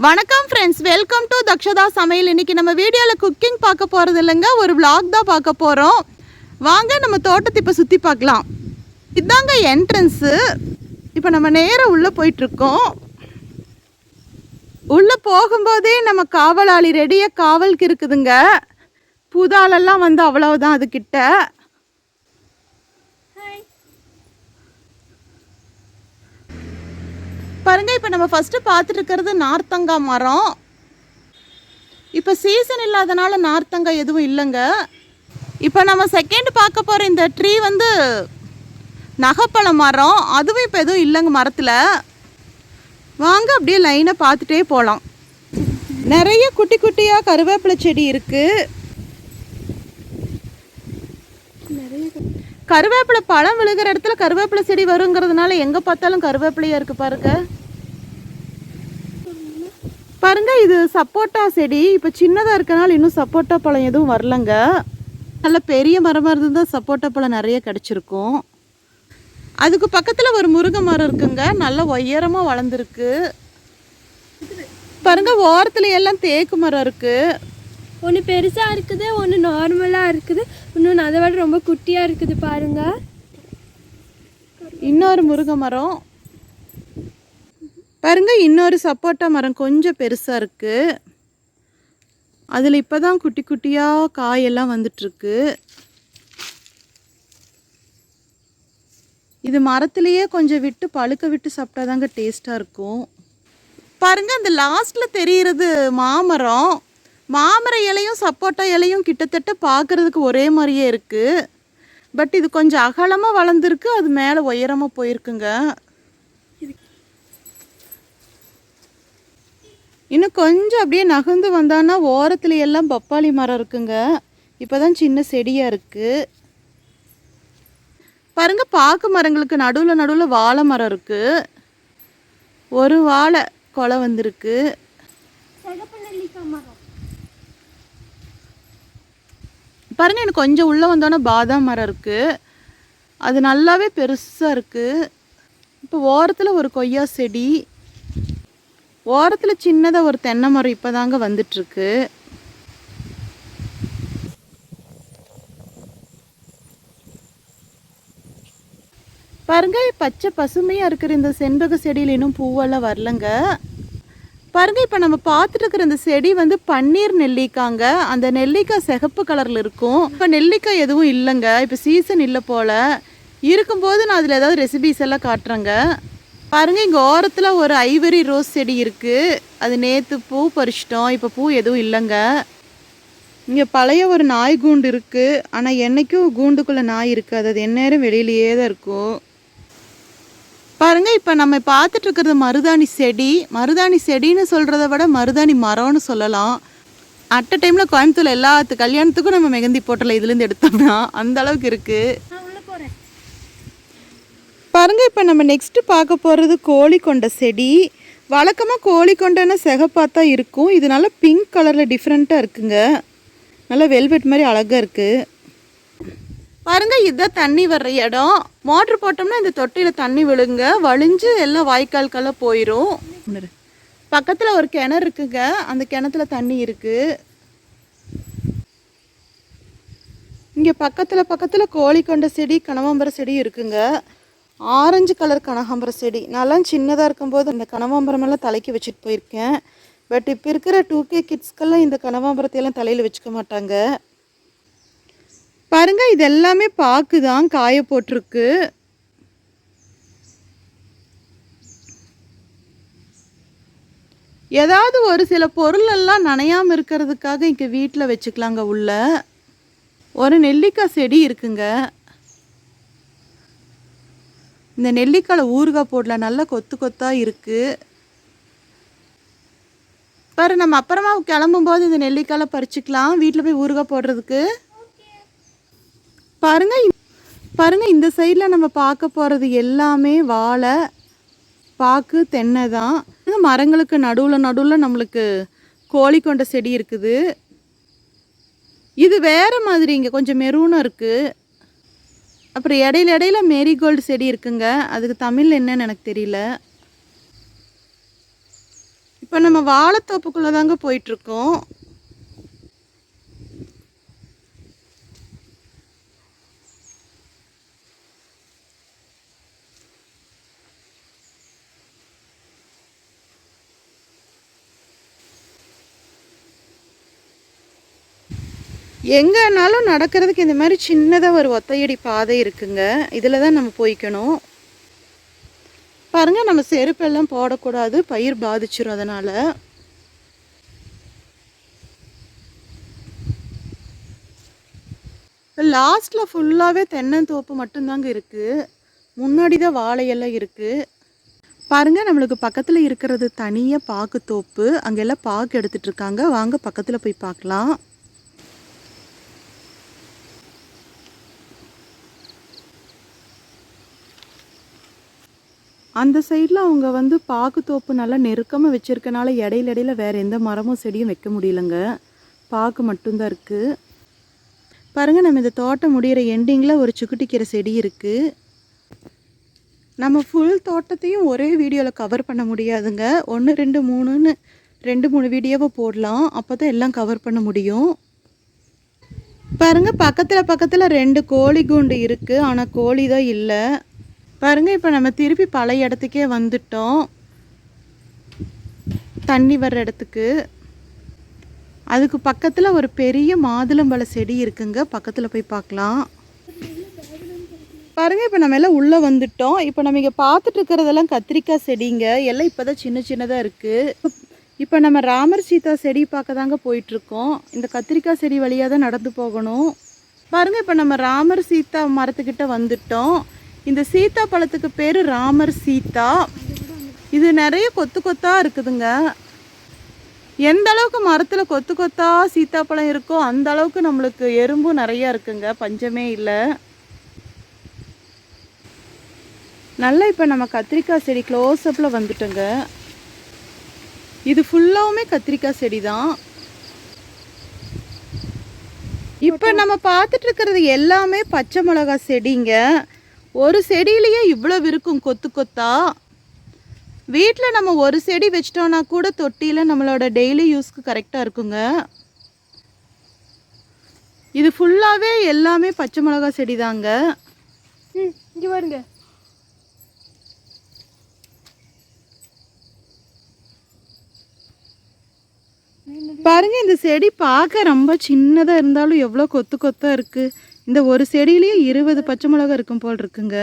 வணக்கம் friends, welcome to Dakshata சமையல். இன்றைக்கி நம்ம வீடியோவில் குக்கிங் பார்க்க போகிறது இல்லைங்க, ஒரு vlog தான் பார்க்க போகிறோம். வாங்க நம்ம தோட்டத்தை இப்போ சுற்றி பார்க்கலாம். இதுதாங்க என்ட்ரன்ஸு. இப்போ நம்ம நேராக உள்ளே போயிட்டுருக்கோம். உள்ளே போகும்போதே நம்ம காவலாளி ரெடியாக காவலுக்கு இருக்குதுங்க. புதாலெல்லாம் வந்து அவ்வளவுதான் அதுக்கிட்ட. பாருங்க, இப்போ நம்ம ஃபஸ்ட்டு பார்த்துட்டு இருக்கிறது நார்த்தங்காய் மரம். இப்போ சீசன் இல்லாதனால நார்த்தங்காய் எதுவும் இல்லைங்க. இப்போ நம்ம செகண்ட் பார்க்க போகிற இந்த ட்ரீ வந்து நகைப்பழ மரம். அதுவும் இப்போ எதுவும் இல்லைங்க மரத்தில். வாங்க அப்படியே லைனை பார்த்துட்டே போகலாம். நிறைய குட்டி குட்டியாக கருவேப்பிலை செடி இருக்குது. கருவேப்பிலை பழம் விழுகிற இடத்துல கருவேப்பிலை செடி வருங்கிறதுனால எங்கே பார்த்தாலும் கருவேப்பிலையாக இருக்குது பாருங்க. பாருங்க, இது சப்போட்டா செடி. இப்போ சின்னதாக இருக்கனால இன்னும் சப்போட்டா பழம் எதுவும் வரலங்க. நல்ல பெரிய மரமாக இருந்தால் சப்போட்டா பழம் நிறைய கிடச்சிருக்கும். அதுக்கு பக்கத்தில் ஒரு முருங்கை மரம் இருக்குங்க, நல்ல உயரமாக வளர்ந்துருக்கு. பாருங்க, ஓரத்துல எல்லாம் தேக்கு மரம் இருக்குது. ஒன்று பெருசாக இருக்குது, ஒன்று நார்மலாக இருக்குது, இன்னொன்று அதை விட ரொம்ப குட்டியாக இருக்குது பாருங்க. இன்னொரு முருங்கை மரம் பாருங்க, இன்னொரு சப்போட்டா மரம் கொஞ்சம் பெருசாக இருக்குது. அதில் இப்போ தான் குட்டி குட்டியாக காயெல்லாம் வந்துட்டுருக்கு. இது மரத்துலேயே கொஞ்சம் விட்டு பழுக்க விட்டு சாப்பிட்டா தாங்க டேஸ்ட்டாக இருக்கும். பாருங்கள், அந்த லாஸ்ட்டில் தெரிகிறது மாமரம். மாமர இலையும் சப்போட்டா இலையும் கிட்டத்தட்ட பார்க்குறதுக்கு ஒரே மாதிரியே இருக்குது. பட் இது கொஞ்சம் அகலமாக வளர்ந்துருக்கு, அது மேலே உயரமாக போயிருக்குங்க. இன்னும் கொஞ்சம் அப்படியே நகர்ந்து வந்தான்னா ஓரத்துல எல்லாம் பப்பாளி மரம் இருக்குங்க. இப்போ தான் சின்ன செடியாக இருக்குது. பாருங்கள், பாக்கு மரங்களுக்கு நடுவில் நடுவில் வாழை மரம் இருக்குது. ஒரு வாழை கொலை வந்திருக்கு. பாருங்க, எனக்கு கொஞ்சம் உள்ளே வந்தோன்னா பாதாம் மரம் இருக்குது. அது நல்லாவே பெருசாக இருக்குது. இப்போ ஓரத்தில் ஒரு கொய்யா செடி, ஓரத்தில் சின்னதாக ஒரு தென்னை மரம் இப்போ தாங்க வந்துட்டுருக்கு. பாருங்க, பச்சை பசுமையாக இருக்கிற இந்த செண்பக செடியில் இன்னும் பூவெல்லாம் வரலங்க. பாருங்க, இப்போ நம்ம பார்த்துட்டு இருக்கிற இந்த செடி வந்து பன்னீர் நெல்லிக்காங்க. அந்த நெல்லிக்காய் சிகப்பு கலரில் இருக்கும். இப்போ நெல்லிக்காய் எதுவும் இல்லைங்க, இப்போ சீசன் இல்லை போல். இருக்கும்போது நான் அதில் ஏதாவது ரெசிபிஸ் எல்லாம் காட்டுறேங்க. பாருங்க, இங்கே ஓரத்தில் ஒரு ஐவரி ரோஸ் செடி இருக்குது. அது நேற்று பூ பறிச்சிட்டோம், இப்போ பூ எதுவும் இல்லைங்க. இங்கே பழைய ஒரு நாய் கூண்டு இருக்குது. ஆனால் என்றைக்கும் கூண்டுக்குள்ளே நாய் இருக்காது, அது எந்நேரம் வெளியிலேயே தான் இருக்கும். பாருங்க, இப்போ நம்ம பார்த்துட்டு இருக்கிறது மருதாணி செடி. மருதாணி செடின்னு சொல்கிறத விட மருதாணி மரம்னு சொல்லலாம். அட் அ டைமில் கோயம்புத்தூர் எல்லாத்து கல்யாணத்துக்கும் நம்ம மெகந்தி போட்டல இதுலேருந்து எடுத்தோம்னா அந்த அளவுக்கு இருக்குது. பாருங்க, இப்போ நம்ம நெக்ஸ்ட்டு பார்க்க போகிறது கோழி கொண்ட செடி. வழக்கமாக கோழி கொண்டன்னா சிகப்பாக தான் இருக்கும். இது நல்லா பிங்க் கலரில் டிஃப்ரெண்ட்டாக இருக்குங்க. நல்லா வெல்வெட் மாதிரி அழகாக இருக்குது. பாருங்க, இதுதான் தண்ணி வர்ற இடம். மோட்ரு போட்டோம்னா இந்த தொட்டியில் தண்ணி விழுங்க, வழிஞ்சு எல்லாம் வாய்க்கால்கெல்லாம் போயிடும். பக்கத்தில் ஒரு கிணறு இருக்குங்க, அந்த கிணத்துல தண்ணி இருக்குது. இங்கே பக்கத்தில் கோழி கொண்ட செடி கனகாம்பர செடி இருக்குங்க. ஆரஞ்சு கலர் கனகாம்பர செடி. நல்லா சின்னதாக இருக்கும்போது அந்த கனகாம்பரமெல்லாம் தலைக்கு வச்சுட்டு போயிருக்கேன். பட் இப்போ இருக்கிற 2K கிட்ஸ்க்கெல்லாம் இந்த கனகாம்பரத்தையெல்லாம் தலையில் வச்சுக்க மாட்டாங்க. பாருங்கள், இது எல்லாமே பாக்கு தான், காய போட்டிருக்கு. ஏதாவது ஒரு சில பொருளெல்லாம் நனையாமல் இருக்கிறதுக்காக இங்கே வீட்டில் வச்சுக்கலாங்க. உள்ள ஒரு நெல்லிக்காய் செடி இருக்குங்க. இந்த நெல்லிக்காய் ஊறுகாய் போடல, நல்லா கொத்து கொத்தாக இருக்குது. பாரு, நம்ம அப்புறமா கிளம்பும்போது இந்த நெல்லிக்காய் பறிச்சுக்கலாம் வீட்டில் போய் ஊறுகாய் போடுறதுக்கு. பாருங்க, இந்த சைடில் நம்ம பார்க்க போகிறது எல்லாமே வாழை, பாக்கு, தென்னை தான். மரங்களுக்கு நடுவில் நம்மளுக்கு கோழி கொண்ட செடி இருக்குது. இது வேறு மாதிரி, இங்கே கொஞ்சம் மெரூனாக இருக்குது. அப்புறம் இடையில மேரிகோல்டு செடி இருக்குங்க. அதுக்கு தமிழ் என்னன்னு எனக்கு தெரியல. இப்போ நம்ம வாழைத்தோப்புக்குள்ளே தாங்க போயிட்டுருக்கோம். எங்கேனாலும் நடக்கிறதுக்கு இந்த மாதிரி சின்னதாக ஒரு ஒத்தையடி பாதை இருக்குங்க. இதில் தான் நம்ம போய்க்கணும். பாருங்கள், நம்ம செருப்பெல்லாம் போடக்கூடாது, பயிர் பாதிச்சிடும். அதனால் லாஸ்ட்டில் ஃபுல்லாகவே தென்னந்தோப்பு மட்டும்தாங்க இருக்குது. முன்னாடி தான் வாழையெல்லாம் இருக்குது. பாருங்கள், நம்மளுக்கு பக்கத்தில் இருக்கிறது தனியாக பாக்கு தோப்பு. அங்கெல்லாம் பாக்கு எடுத்துகிட்ருக்காங்க. வாங்க பக்கத்தில் போய் பார்க்கலாம். அந்த சைடில் அவங்க வந்து பாக்கு தோப்பு நல்லா நெருக்கமாக வச்சுருக்கனால இடையில வேறு எந்த மரமும் செடியும் வைக்க முடியலங்க. பாக்கு மட்டும்தான் இருக்குது. பாருங்கள், நம்ம இந்த தோட்டம் முடிகிற எண்டிங்கில் ஒரு சுக்குட்டிக்கீரை செடி இருக்குது. நம்ம ஃபுல் தோட்டத்தையும் ஒரே வீடியோவில் கவர் பண்ண முடியாதுங்க. 1 2 3ன்னு 2 3 வீடியோவை போடலாம். அப்போ தான் எல்லாம் கவர் பண்ண முடியும். பாருங்கள், பக்கத்தில் 2 கோழி கூண்டு இருக்குது. ஆனால் கோழி தான் இல்லை. பாருங்கள், இப்போ நம்ம திருப்பி பழைய இடத்துக்கே வந்துட்டோம். தண்ணி வர்ற இடத்துக்கு. அதுக்கு பக்கத்தில் ஒரு பெரிய மாதுளம்பழ செடி இருக்குங்க. பக்கத்தில் போய் பார்க்கலாம். பாருங்கள், இப்போ நம்ம எல்லாம் உள்ளே வந்துட்டோம். இப்போ நம்ம இங்கே பார்த்துட்டு இருக்கிறதெல்லாம் கத்திரிக்காய் செடிங்க. எல்லாம் இப்போ தான் சின்னதாக இருக்குது. இப்போ நம்ம ராமர் சீதா செடி பார்க்க தாங்க போயிட்டுருக்கோம். இந்த கத்திரிக்காய் செடி வழியாக தான் நடந்து போகணும். பாருங்கள், இப்போ நம்ம ராமர் சீதா மரத்துக்கிட்ட வந்துட்டோம். இந்த சீதா பழத்துக்கு பேர் ராமர் சீதா. இது நிறைய கொத்து கொத்தாக இருக்குதுங்க. எந்த அளவுக்கு மரத்தில் கொத்து கொத்தாக சீத்தாப்பழம் இருக்கோ அந்த அளவுக்கு நம்மளுக்கு எறும்பும் நிறையா இருக்குங்க. பஞ்சமே இல்லை. நல்லா இப்போ நம்ம கத்திரிக்காய் செடி க்ளோஸ்அப்பில் வந்துட்டோங்க. இது ஃபுல்லாகவுமே கத்திரிக்காய் செடி தான். இப்போ நம்ம பார்த்துட்டு இருக்கிறது எல்லாமே பச்சை மிளகா செடிங்க. ஒரு செடியிலேயே இவ்வளோ இருக்கும் கொத்து கொத்தா. வீட்டில் நம்ம ஒரு செடி வச்சிட்டோன்னா கூட தொட்டியில் நம்மளோட டெய்லி யூஸ்க்கு கரெக்டாக இருக்குங்க. இது ஃபுல்லாகவே எல்லாமே பச்சை மிளகா செடி தாங்க. இங்கே பாருங்க. பாருங்க, இந்த செடி பார்க்க ரொம்ப சின்னதாக இருந்தாலும் எவ்வளோ கொத்து கொத்தாக இருக்குது. இந்த ஒரு செடியிலேயே 20 பச்சை மிளகா இருக்கும் போல் இருக்குங்க.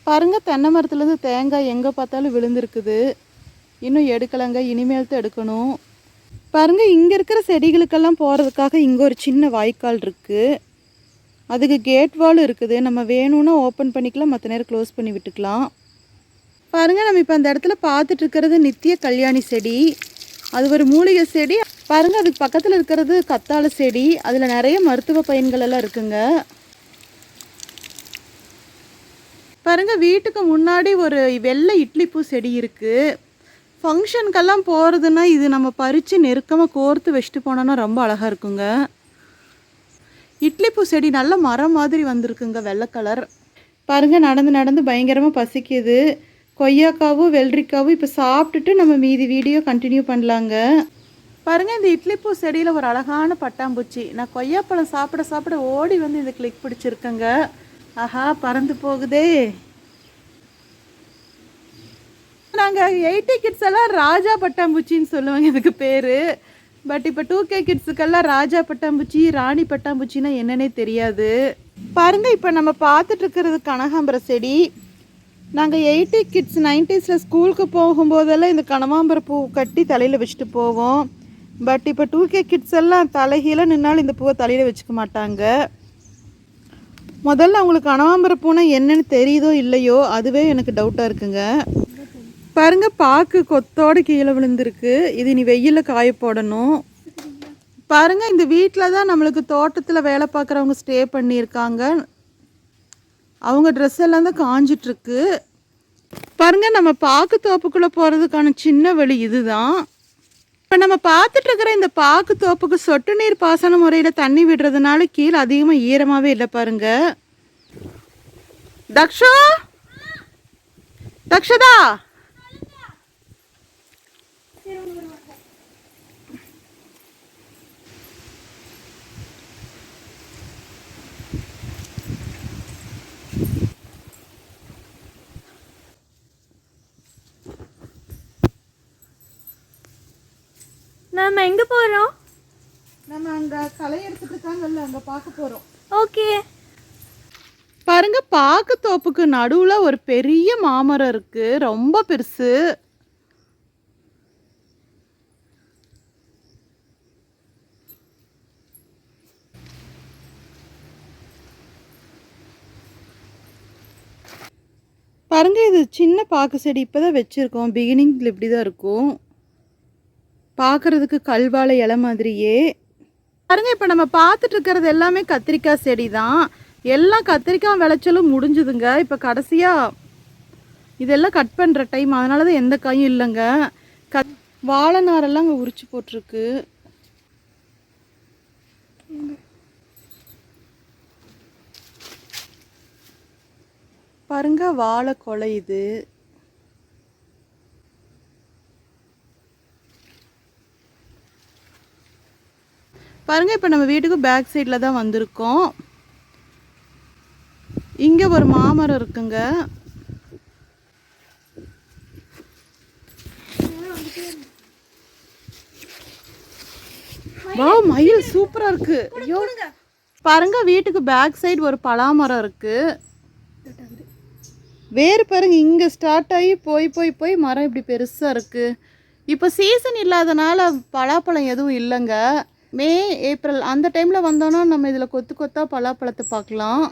பாருங்க, தென்னை மரத்துலேருந்து தேங்காய் எங்கே பார்த்தாலும் விழுந்துருக்குது. இன்னும் எடுக்கலைங்க, இனிமேல் தான் எடுக்கணும். பாருங்கள், இங்கே இருக்கிற செடிகளுக்கெல்லாம் போகிறதுக்காக இங்கே ஒரு சின்ன வாய்க்கால் இருக்குது. அதுக்கு கேட் வால் இருக்குது. நம்ம வேணும்னா ஓப்பன் பண்ணிக்கலாம், மற்ற நேரம் க்ளோஸ் பண்ணி விட்டுக்கலாம். பாருங்கள், நம்ம இப்போ அந்த இடத்துல பார்த்துட்டு இருக்கிறது நித்திய கல்யாணி செடி. அது ஒரு மூலிகை செடி. பாருங்கள், அதுக்கு பக்கத்தில் இருக்கிறது கத்தாழை செடி. அதில் நிறைய மருத்துவ பயன்கள் எல்லாம் இருக்குங்க. பாருங்கள், வீட்டுக்கு முன்னாடி ஒரு வெள்ளை இட்லி பூ செடி இருக்குது. ஃபங்க்ஷனுக்கெல்லாம் போகிறதுனா இது நம்ம பறித்து நெருக்கமாக கோர்த்து வச்சுட்டு போனோன்னா ரொம்ப அழகாக இருக்குங்க. இட்லி பூ செடி நல்ல மரம் மாதிரி வந்திருக்குங்க, வெள்ளை கலர். பாருங்கள், நடந்து பயங்கரமாக பசிக்குது. கொய்யாக்காவும் வெள்ளரிக்காவும் இப்போ சாப்பிட்டுட்டு நம்ம மீதி வீடியோ கண்டினியூ பண்ணலாங்க. பாருங்கள், இந்த இட்லி பூ செடியில் ஒரு அழகான பட்டாம்பூச்சி. நான் கொய்யாப்பழம் சாப்பிட ஓடி வந்து இந்த கிளிக் பிடிச்சிருக்கேங்க. ஆஹா, பறந்து போகுதே. நாங்கள் 80 கிட்ஸ் எல்லாம் ராஜா பட்டாம்பூச்சின்னு சொல்லுவாங்க இதுக்கு பேர். பட் இப்போ 2K கிட்ஸுக்கெல்லாம் ராஜா பட்டாம்பூச்சி, ராணி பட்டாம்பூச்சின்னா என்னன்னே தெரியாது. பாருங்கள், இப்போ நம்ம பார்த்துட்டு இருக்கிறது கனகாம்பர செடி. நாங்கள் 80 கிட்ஸ் 90s ஸ்கூலுக்கு போகும்போதெல்லாம் இந்த கனகாம்பர பூ கட்டி தலையில் வச்சுட்டு போவோம். பட் இப்போ 2K கிட்ஸ் எல்லாம் தலைகீழ நின்னாலும் இந்த பூவை தலையில் வச்சுக்க மாட்டாங்க. முதல்ல அவங்களுக்கு கனகாம்பர பூனா என்னன்னு தெரியுதோ இல்லையோ, அதுவே எனக்கு டவுட்டாக இருக்குங்க. பாருங்கள், பாக்கு கொத்தோடு கீழே விழுந்திருக்கு. இது நீ வெயிலில் காய போடணும். பாருங்கள், இந்த வீட்டில் தான் நம்மளுக்கு தோட்டத்தில் வேலை பார்க்குறவங்க ஸ்டே பண்ணியிருக்காங்க. அவங்க ட்ரெஸ் எல்லாம் தான் காஞ்சிட்ருக்கு. பாருங்கள், நம்ம பாக்கு தோப்புக்குள்ளே போகிறதுக்கான சின்ன வழி இதுதான். இப்போ நம்ம பார்த்துட்டு இருக்கிற இந்த பாக்கு தோப்புக்கு சொட்டு நீர் பாசன முறையில் தண்ணி விடுறதுனால கீழே அதிகமாக ஈரமாகவே இல்லை பாருங்க. தக்ஷா தக்ஷதா நம்ம எங்கே போகிறோம்? நம்ம அங்கே களை எடுத்துட்டு இருக்காங்கல்ல, அங்கே பார்க்க போகிறோம். ஓகே. பாருங்க, பாக்கு தோப்புக்கு நடுவில் ஒரு பெரிய மாமரம் இருக்கு, ரொம்ப பெருசு. பாருங்க, இது சின்ன பாக்கு செடி இப்போதான் வச்சிருக்கோம். பிகினிங்ல இப்படி தான் இருக்கும், பார்க்கறதுக்கு கல்வாழை இலை மாதிரியே. பாருங்க, இப்போ நம்ம பார்த்துட்டு இருக்கிறது எல்லாமே கத்திரிக்காய் செடி தான். எல்லாம் கத்திரிக்காய் விளைச்சலும் முடிஞ்சுதுங்க. இப்போ கடைசியாக இதெல்லாம் கட் பண்ணுற டைம், அதனால தான் எந்த காயும் இல்லைங்க. வாழை நாரெல்லாம் அங்கே உரிச்சு போட்டிருக்கு. பாருங்க, வாழை கொலை இது. பாருங்க, இப்போ நம்ம வீட்டுக்கு பேக் சைடில் தான் வந்திருக்கோம். இங்கே ஒரு மாமரம் இருக்குங்க. வாவ், மயில் சூப்பராக இருக்கு. ஐயோ, பாருங்க, வீட்டுக்கு பேக் சைடு ஒரு பலாமரம் இருக்கு. வேறு பாருங்க, இங்கே ஸ்டார்ட் ஆகி போய் போய் போய் மரம் இப்படி பெருசாக இருக்கு. இப்போ சீசன் இல்லாதனால பலாப்பழம் எதுவும் இல்லைங்க. மே ஏப்ரல் அந்த டைமில் வந்தோன்னா நம்ம இதில் கொத்து கொத்தாக பலாப்பழத்தை பார்க்கலாம்.